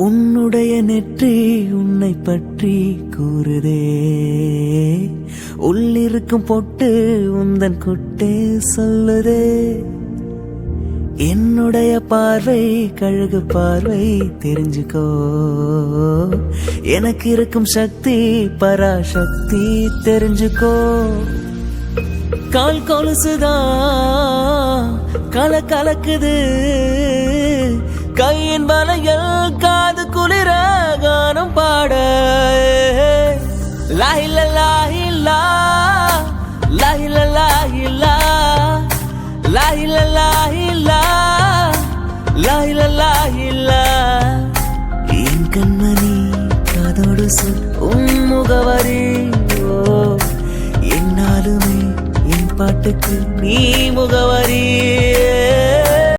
உன்னுடைய நெற்றி உன்னை பற்றி கூறுதே, உள்ளிருக்கும் பொட்டு உந்தன் கொட்டே சொல்லுதே. என்னுடைய பார்வை கழுகு பார்வை தெரிஞ்சுக்கோ, எனக்கு இருக்கும் சக்தி பராசக்தி தெரிஞ்சுக்கோ. கால் கொலுசுதான் கலக்குது, கையின் வலையில் காது குளிர கானம் பாட. லாஹில லாஹிலா லாஹில லாஹிலா லாஹில லாஹிலா லாஹில லாஹிலா. என் கண்மணி காதோடு சொல் உன் முகவரி. ஓ, என்னாலுமே என் பாட்டுக்கு நீ முகவரி.